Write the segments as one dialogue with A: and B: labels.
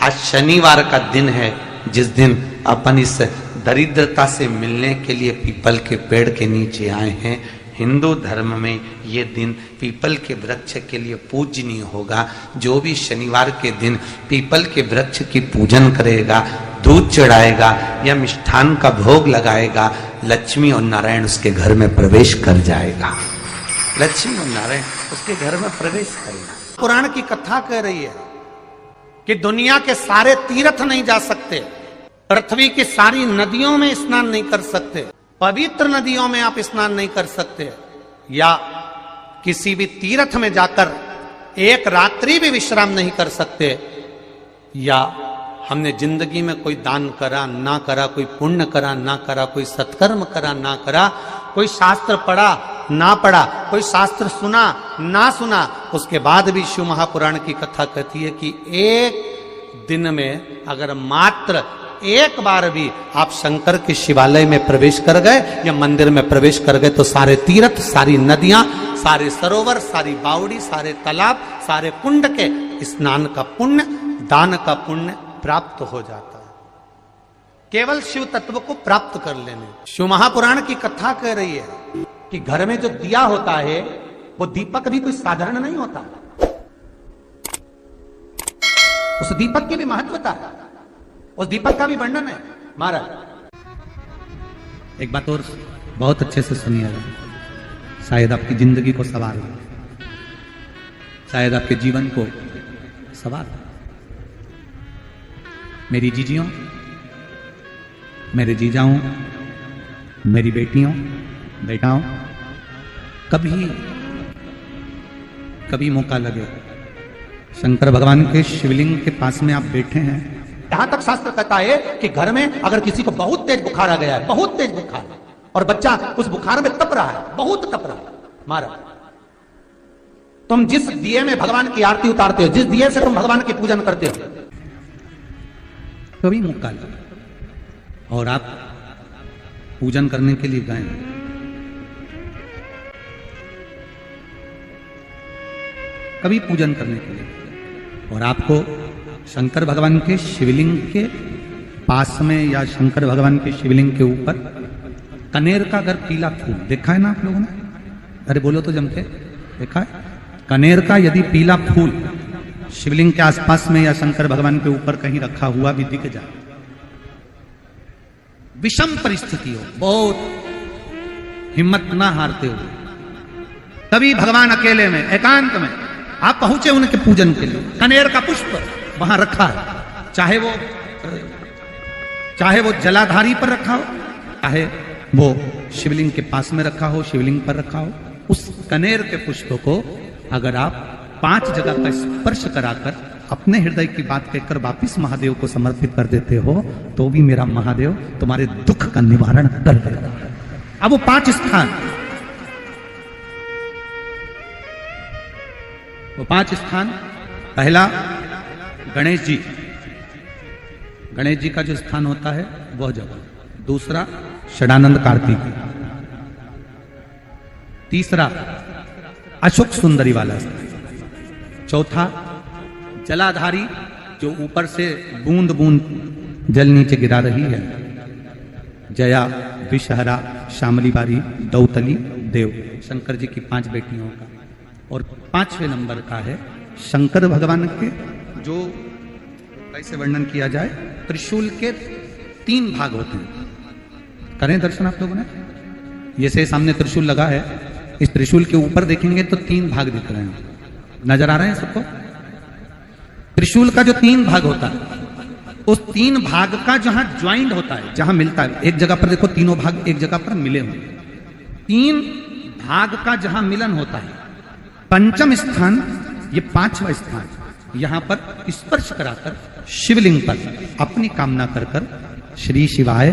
A: आज शनिवार का दिन है, जिस दिन अपन इस दरिद्रता से मिलने के लिए पीपल के पेड़ के नीचे आए हैं। हिंदू धर्म में ये दिन पीपल के वृक्ष के लिए पूजनीय होगा। जो भी शनिवार के दिन पीपल के वृक्ष की पूजन करेगा, दूध चढ़ाएगा या मिष्ठान का भोग लगाएगा, लक्ष्मी और नारायण उसके घर में प्रवेश कर जाएगा। लक्ष्मी और नारायण उसके घर में प्रवेश करेगा। पुराण की कथा कह रही है कि दुनिया के सारे तीर्थ नहीं जा सकते, पृथ्वी की सारी नदियों में स्नान नहीं कर सकते, पवित्र नदियों में आप स्नान नहीं कर सकते, या किसी भी तीर्थ में जाकर एक रात्रि भी विश्राम नहीं कर सकते, या हमने जिंदगी में कोई दान करा ना करा, कोई पुण्य करा ना करा, कोई सत्कर्म करा ना करा, कोई शास्त्र पढ़ा ना पढ़ा, कोई शास्त्र सुना ना सुना, उसके बाद भी शिव महापुराण की कथा कहती है कि एक दिन में अगर मात्र एक बार भी आप शंकर के शिवालय में प्रवेश कर गए या मंदिर में प्रवेश कर गए तो सारे तीर्थ, सारी नदियां, सारे सरोवर, सारी बावड़ी, सारे तालाब, सारे कुंड के स्नान का पुण्य, दान का पुण्य प्राप्त हो जाता है। केवल शिव तत्व को प्राप्त कर लेने। शिव महापुराण की कथा कह रही है कि घर में जो दिया होता है वो दीपक भी कोई साधारण नहीं होता, उस दीपक की भी महत्वता है, उस दीपक का भी वर्णन है। महाराज एक बात और बहुत अच्छे से सुनिएगा, शायद आपकी जिंदगी को सवार हो, शायद आपके जीवन को सवार हो। मेरी जीजियों, मेरे जीजाओं, मेरी बेटियों, बेटाओं, कभी मौका लगे शंकर भगवान के शिवलिंग के पास में आप बैठे हैं, यहां तक शास्त्र कहता है कि घर में अगर किसी को बहुत तेज बुखार आ गया है, बहुत तेज बुखार, और बच्चा उस बुखार में तप रहा है, बहुत तप रहा है, महाराज तुम जिस दिए में भगवान की आरती उतारते हो, जिस दिए से तुम भगवान की पूजन करते हो, कभी मौका लगा और आप पूजन करने के लिए गए, कभी पूजन करने के लिए, और आपको शंकर भगवान के शिवलिंग के पास में या शंकर भगवान के शिवलिंग के ऊपर कनेर का अगर पीला फूल देखा है ना आप लोगों ने, अरे बोलो तो जम के, देखा है? कनेर का यदि पीला फूल शिवलिंग के आसपास में या शंकर भगवान के ऊपर कहीं रखा हुआ भी दिख जाए, विषम परिस्थिति हो, बहुत हिम्मत ना हारते हो, तभी भगवान अकेले में एकांत में आप पहुंचे उनके पूजन के लिए, कनेर का पुष्प वहां रखा है, चाहे वो जलाधारी पर रखा हो, चाहे वो शिवलिंग के पास में रखा हो, शिवलिंग पर रखा हो, उस कनेर के पुष्प को अगर आप 5 जगह का स्पर्श कराकर अपने हृदय की बात कहकर वापिस महादेव को समर्पित कर देते हो, तो भी मेरा महादेव तुम्हारे दुख का निवारण कर देगा। अब वो 5 स्थान, वो 5 स्थान, पहला गणेश जी, गणेश जी का जो स्थान होता है वह जगह, दूसरा षडानंद कार्तिक, तीसरा अशोक सुंदरी वाला स्थान, चौथा जलाधारी जो ऊपर से बूंद बूंद जल नीचे गिरा रही है, जया, विषहरा, शामली बारी, दौतली, देव, शंकर जी की 5 बेटियों का, और 5वें नंबर का है शंकर भगवान के, जो कैसे वर्णन किया जाए, त्रिशूल के 3 भाग होते हैं। करें दर्शन आप लोगों ने, ये से सामने त्रिशूल लगा है, इस त्रिशूल के ऊपर देखेंगे तो 3 भाग दिख रहे हैं, नजर आ रहे हैं सबको? त्रिशूल का जो 3 भाग होता है, उस 3 भाग का जहां ज्वाइंट होता है, जहां मिलता है, एक जगह पर देखो तीनों भाग एक जगह पर मिले हुए, 3 भाग का जहां मिलन होता है, पंचम स्थान, ये 5वां स्थान, यहां पर स्पर्श कराकर शिवलिंग पर अपनी कामना कर कर श्री शिवाय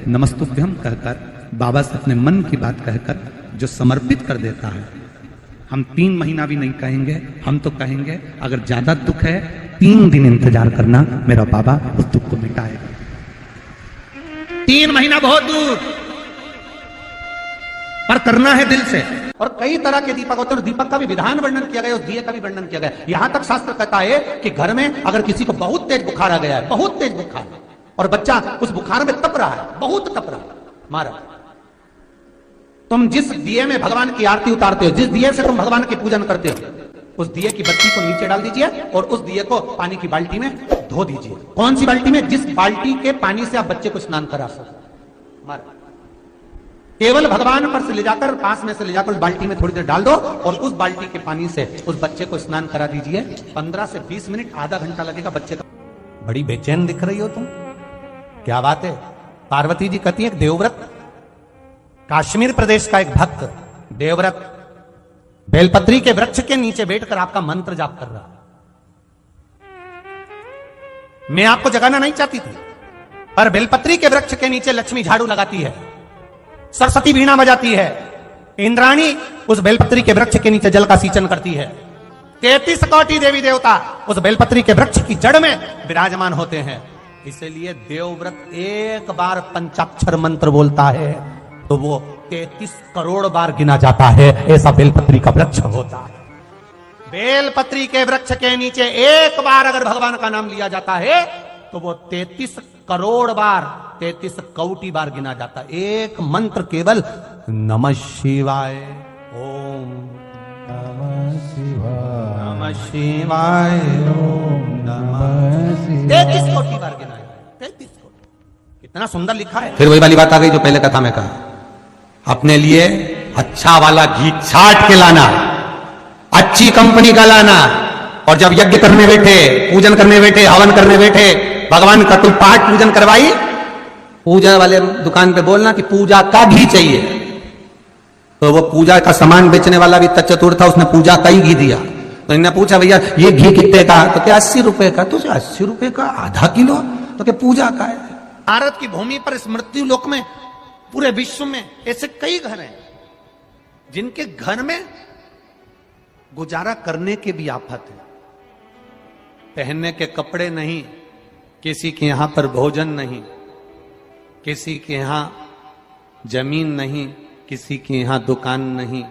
A: नमस्तुभ्यम कहकर बाबा से अपने मन की बात कहकर जो समर्पित कर देता है, हम 3 महीना भी नहीं कहेंगे, हम तो कहेंगे अगर ज्यादा दुख है 3 दिन इंतजार करना, मेरा बाबा उस दुख को मिटाएगा। 3 महीना बहुत दूर, पर करना है दिल से। और कई तरह के दीपक होते हैं, दीपक का भी विधान वर्णन किया गया, उस दिए का भी वर्णन किया गया। यहां तक शास्त्र कहता है कि घर में अगर किसी को बहुत तेज बुखार आ गया है, बहुत तेज बुखार, और बच्चा उस बुखार में तप रहा है, बहुत तप रहा है, मारा, तुम जिस दिए में भगवान की आरती उतारते हो, जिस दिए से तुम भगवान की पूजन करते हो, उस दिए की बत्ती को नीचे डाल दीजिए और उस दिए को पानी की बाल्टी में धो दीजिए। कौन सी बाल्टी में? जिस बाल्टी के पानी से आप बच्चे को स्नान करा सको। मारा, केवल भगवान पर से ले जाकर, पास में से ले जाकर उस बाल्टी में थोड़ी देर डाल दो और उस बाल्टी के पानी से उस बच्चे को स्नान करा दीजिए। 15 से 20 मिनट, आधा घंटा लगेगा बच्चे का। बड़ी बेचैन दिख रही हो तुम, क्या बात है? पार्वती जी कहती है, देवव्रत, कश्मीर प्रदेश का एक भक्त देवव्रत बेलपत्री के वृक्ष के नीचे बैठकर आपका मंत्र जाप कर रहा। मैं आपको जगाना नहीं चाहती थी, पर बेलपत्री के वृक्ष के नीचे लक्ष्मी झाड़ू लगाती है, सरस्वती वीणा बजाती है, इंद्राणी उस बेलपत्री के वृक्ष के नीचे जल का सिंचन करती है, 33 कोटि देवी देवता उस बेलपत्री के वृक्ष की जड़ में विराजमान होते हैं। इसलिए देवव्रत एक बार पंचाक्षर मंत्र बोलता है तो वो 33 करोड़ बार गिना जाता है। ऐसा बेलपत्री का वृक्ष होता है। बेलपत्री के वृक्ष के नीचे एक बार अगर भगवान का नाम लिया जाता है तो वो 33 करोड़ बार, 33 कोटि बार गिना जाता है। एक मंत्र केवल नमः शिवाय, ओम नमः शिवाय, नमः शिवाय, ओम नमः शिवाय, 33 कोटि बार गिना है। 33 कोटि, कितना सुंदर लिखा है। फिर वही वाली बात आ गई जो पहले कथा में कहा, अपने लिए अच्छा वाला घी छाट के लाना, अच्छी कंपनी का लाना, और जब यज्ञ करने बैठे, पूजन करने बैठे, हवन करने बैठे, भगवान का कोई पाठ पूजन करवाई, पूजा वाले दुकान पे बोलना कि पूजा का घी चाहिए। तो वो पूजा का सामान बेचने वाला भी चतुर था, उसने पूजा का ही घी दिया। तो इन्होंने पूछा, भैया ये घी कितने का? तो क्या 80 रुपए का? तो 80 रुपए का आधा किलो? तो क्या पूजा का है? भारत की भूमि पर, इस मृत्यु लोक में, पूरे विश्व में ऐसे कई घर हैं जिनके घर में गुजारा करने की भी आफत है। पहनने के कपड़े नहीं, किसी के यहां पर भोजन नहीं, किसी के यहां जमीन नहीं, किसी के यहां दुकान नहीं,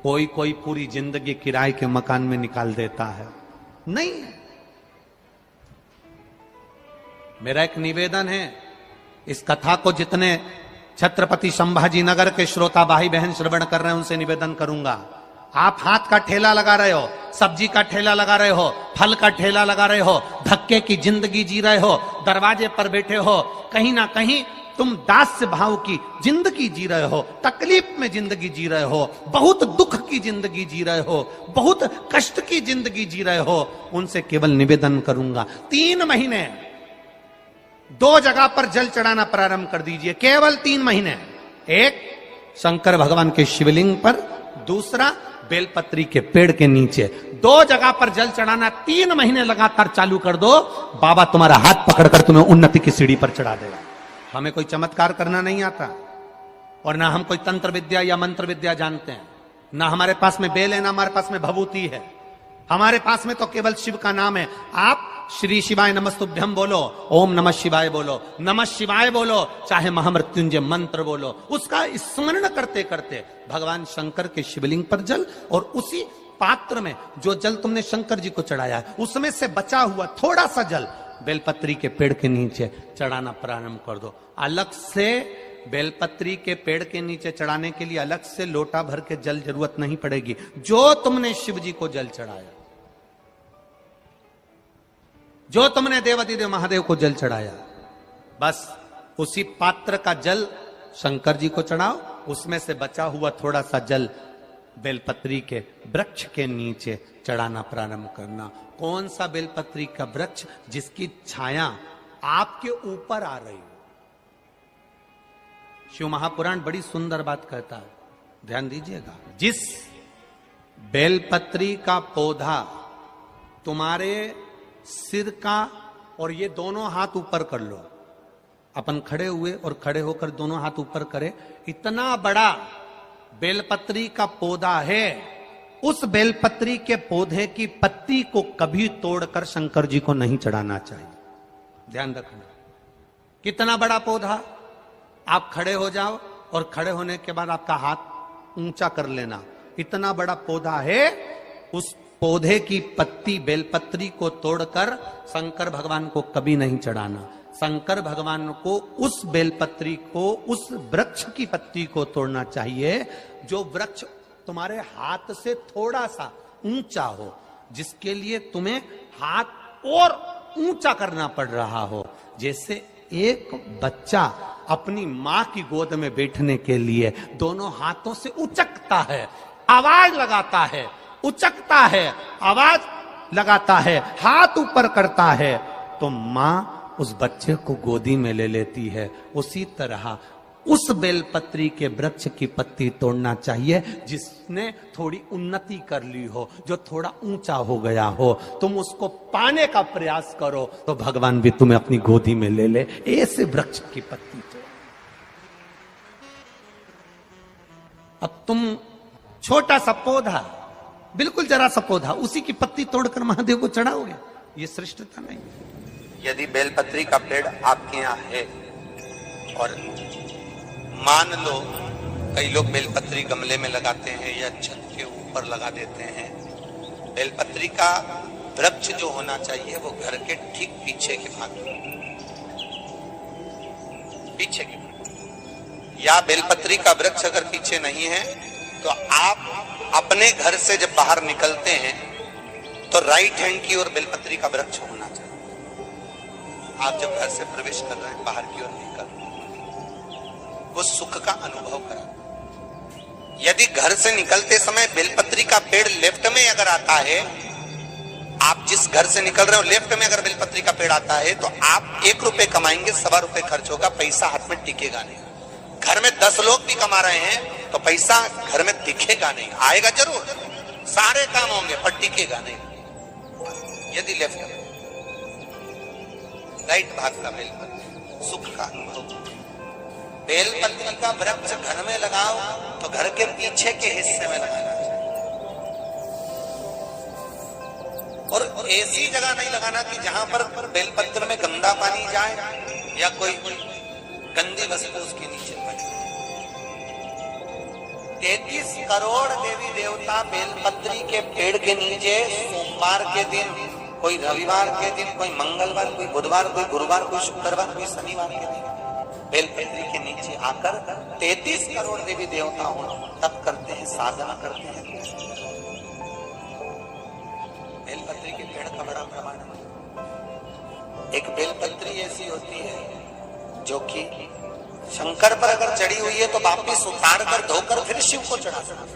A: कोई पूरी जिंदगी किराए के मकान में निकाल देता है। नहीं, मेरा एक निवेदन है, इस कथा को जितने छत्रपति संभाजी नगर के श्रोता भाई बहन श्रवण कर रहे हैं उनसे निवेदन करूंगा, आप हाथ का ठेला लगा रहे हो, सब्जी का ठेला लगा रहे हो, फल का ठेला लगा रहे हो, धक्के की जिंदगी जी रहे हो, दरवाजे पर बैठे हो, कहीं ना कहीं तुम दास्य भाव की जिंदगी जी रहे हो, तकलीफ में जिंदगी जी रहे हो, बहुत दुख की जिंदगी जी रहे हो, बहुत कष्ट की जिंदगी जी रहे हो, उनसे केवल निवेदन करूंगा, 3 महीने 2 जगह पर जल चढ़ाना प्रारंभ कर दीजिए, केवल 3 महीने। एक शंकर भगवान के शिवलिंग पर, दूसरा बेलपत्री के पेड़ के नीचे। 2 जगह पर जल चढ़ाना 3 महीने लगातार चालू कर दो, बाबा तुम्हारा हाथ पकड़कर तुम्हें उन्नति की सीढ़ी पर चढ़ा देगा। हमें कोई चमत्कार करना नहीं आता, और ना हम कोई तंत्र विद्या या मंत्र विद्या जानते हैं, ना हमारे पास में बेल है, ना हमारे पास में भभूति है, हमारे पास में तो केवल शिव का नाम है। आप श्री शिवाय नमस्तुभ्यम बोलो, ओम नमः शिवाय बोलो, नमः शिवाय बोलो, चाहे महामृत्युंजय मंत्र बोलो, उसका स्मरण करते करते भगवान शंकर के शिवलिंग पर जल, और उसी पात्र में जो जल तुमने शंकर जी को चढ़ाया है उसमें से बचा हुआ थोड़ा सा जल बेलपत्री के पेड़ के नीचे चढ़ाना प्रारंभ कर दो। अलग से बेलपत्री के पेड़ के नीचे चढ़ाने के लिए अलग से लोटा भर के जल जरूरत नहीं पड़ेगी। जो तुमने शिव जी को जल चढ़ाया, जो तुमने देवाधिदेव महादेव को जल चढ़ाया, बस उसी पात्र का जल शंकर जी को चढ़ाओ, उसमें से बचा हुआ थोड़ा सा जल बेलपत्री के वृक्ष के नीचे चढ़ाना प्रारंभ करना। कौन सा बेलपत्री का वृक्ष? जिसकी छाया आपके ऊपर आ रही हो। शिव महापुराण बड़ी सुंदर बात कहता है, ध्यान दीजिएगा। जिस बेलपत्री का पौधा तुम्हारे सिर का, और ये दोनों हाथ ऊपर कर लो, अपन खड़े हुए और खड़े होकर दोनों हाथ ऊपर करे, इतना बड़ा बेलपत्री का पौधा है, उस बेलपत्री के पौधे की पत्ती को कभी तोड़कर शंकर जी को नहीं चढ़ाना चाहिए। ध्यान रखना, कितना बड़ा पौधा। आप खड़े हो जाओ और खड़े होने के बाद आपका हाथ ऊंचा कर लेना। इतना बड़ा पौधा है, उस पौधे की पत्ती बेलपत्री को तोड़कर शंकर भगवान को कभी नहीं चढ़ाना। शंकर भगवान को उस बेलपत्री को, उस वृक्ष की पत्ती को तोड़ना चाहिए जो वृक्ष तुम्हारे हाथ से थोड़ा सा ऊंचा हो, जिसके लिए तुम्हें हाथ और ऊंचा करना पड़ रहा हो। जैसे एक बच्चा अपनी मां की गोद में बैठने के लिए दोनों हाथों से उचकता है, आवाज लगाता है, उचकता है, आवाज लगाता है, हाथ ऊपर करता है, तो मां उस बच्चे को गोदी में ले लेती है। उसी तरह उस बेलपत्री के वृक्ष की पत्ती तोड़ना चाहिए जिसने थोड़ी उन्नति कर ली हो, जो थोड़ा ऊंचा हो गया हो। तुम उसको पाने का प्रयास करो तो भगवान भी तुम्हें अपनी गोदी में ले ले। ऐसे वृक्ष की पत्ती तोड़। अब तुम छोटा सा पौधा, बिल्कुल जरा सा पौधा, उसी की पत्ती तोड़कर महादेव को चढ़ाओगे, ये श्रेष्ठता नहीं।
B: यदि बेलपत्री का पेड़ आपके यहाँ है और मान लो कई लोग बेलपत्री गमले में लगाते हैं या छत के ऊपर लगा देते हैं, बेलपत्री का वृक्ष जो होना चाहिए वो घर के ठीक पीछे के भाग में, पीछे के भाग। या बेलपत्री का वृक्ष अगर पीछे नहीं है तो आप अपने घर से जब बाहर निकलते हैं तो राइट हैंड की ओर बेलपत्री का वृक्ष होना चाहिए। आप जब घर से प्रवेश कर रहे हैं, बाहर की ओर निकल, वो सुख का अनुभव करा। यदि घर से निकलते समय बेलपत्री का पेड़ लेफ्ट में अगर आता है, आप जिस घर से निकल रहे हो लेफ्ट में अगर बेलपत्री का पेड़ आता है तो आप 1 रुपए कमाएंगे, 1.25 रुपए खर्च होगा, पैसा हाथ में टिकेगा नहीं। घर में 10 लोग भी कमा रहे हैं तो पैसा घर में दिखेगा नहीं, आएगा जरूर, सारे काम होंगे पर टिकेगा नहीं। यदि लेफ्ट में, राइट भाग का बेलपत्री सुख का अनुभव। बेलपत्री का वृक्ष घर में लगाओ तो घर के पीछे के हिस्से में लगाना चाहिए, और ऐसी जगह नहीं लगाना कि जहां पर बेलपत्र में गंदा पानी जाए या कोई गंदी वस्तु उसके नीचे पड़े। 33 करोड़ देवी देवता बेलपत्री के पेड़ के नीचे सोमवार के दिन, कोई रविवार के दिन, कोई मंगलवार, कोई बुधवार, कोई गुरुवार, कोई शुक्रवार, कोई शनिवार के दिन बेलपत्री के नीचे आकर 33 करोड़ देवी देवता हो तप करते हैं, साधना करते हैं। बेलपत्री के पेड़ का बड़ा प्रमाण है। एक बेलपत्री ऐसी होती है जो कि शंकर पर अगर चढ़ी हुई है तो वापिस उतार कर धोकर फिर शिव को चढ़ा सकते।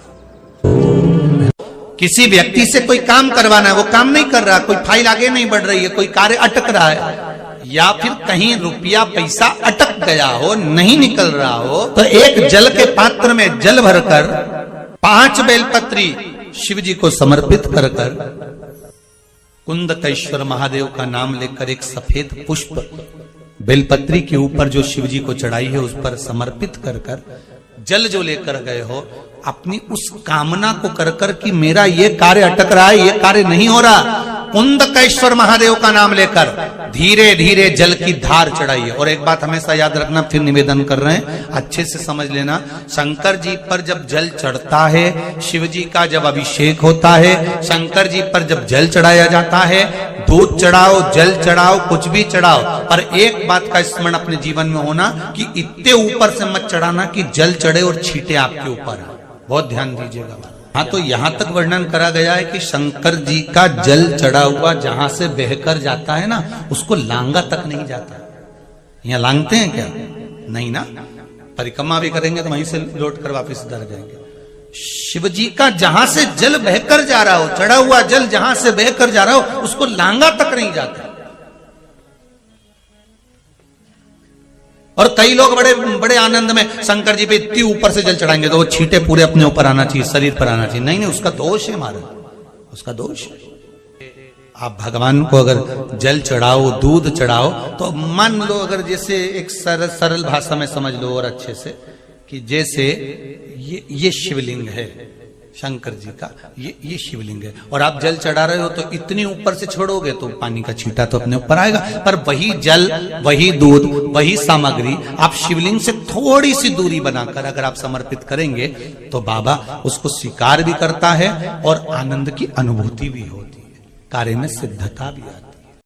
A: किसी व्यक्ति से कोई काम करवाना है, वो काम नहीं कर रहा, कोई फाइल आगे नहीं बढ़ रही है, कोई कार्य अटक रहा है, या फिर कहीं रुपया पैसा अटक गया हो, नहीं निकल रहा हो, तो एक जल के पात्र में जल भरकर 5 बेलपत्री शिव जी को समर्पित कर कुंदकेश्वर महादेव का नाम लेकर एक सफेद पुष्प बेलपत्री के ऊपर जो शिव जी को चढ़ाई है उस पर समर्पित कर जल जो लेकर गए हो, अपनी उस कामना को कर कि मेरा ये कार्य अटक रहा है, ये कार्य नहीं हो रहा, कुंदकेश्वर महादेव का नाम लेकर धीरे धीरे जल की धार चढ़ाइए। और एक बात हमेशा याद रखना, फिर निवेदन कर रहे हैं, अच्छे से समझ लेना, शंकर जी पर जब जल चढ़ता है, शिव जी का जब अभिषेक होता है, शंकर जी पर जब जल चढ़ाया जाता है, दूध चढ़ाओ, जल चढ़ाओ, कुछ भी चढ़ाओ, पर एक बात का स्मरण अपने जीवन में होना कि इतने ऊपर से मत चढ़ाना कि जल चढ़े और छींटे आपके ऊपर आए। बहुत ध्यान दीजिएगा। हाँ, तो यहां तक वर्णन करा गया है कि शंकर जी का जल चढ़ा हुआ जहां से बहकर जाता है ना, उसको लांगा तक नहीं जाता। यहाँ लांगते हैं क्या? नहीं ना, परिक्रमा भी करेंगे तो वहीं से लौट कर वापिस उधर जाएंगे। शिव जी का जहां से जल बहकर जा रहा हो, चढ़ा हुआ जल जहां से बहकर जा रहा हो, उसको लांगा तक नहीं जाता। और कई लोग बड़े बड़े आनंद में शंकर जी पे इतनी ऊपर से जल चढ़ाएंगे तो वो छींटे पूरे अपने ऊपर आना चाहिए, शरीर पर आना चाहिए। नहीं नहीं, उसका दोष है महाराज, उसका दोष है। आप भगवान को अगर जल चढ़ाओ, दूध चढ़ाओ, तो मान लो अगर जैसे एक सरल भाषा में समझ लो और अच्छे से, कि जैसे ये शिवलिंग है, शंकर जी का ये शिवलिंग है। और आप जल चढ़ा रहे हो तो इतनी ऊपर से छोड़ोगे तो पानी का छींटा तो अपने ऊपर आएगा, पर वही जल, वही दूध, वही सामग्री आप शिवलिंग से थोड़ी सी दूरी बनाकर अगर आप समर्पित करेंगे तो बाबा उसको स्वीकार भी करता है और आनंद की अनुभूति भी होती है, कार्य में सिद्धता भी आती है।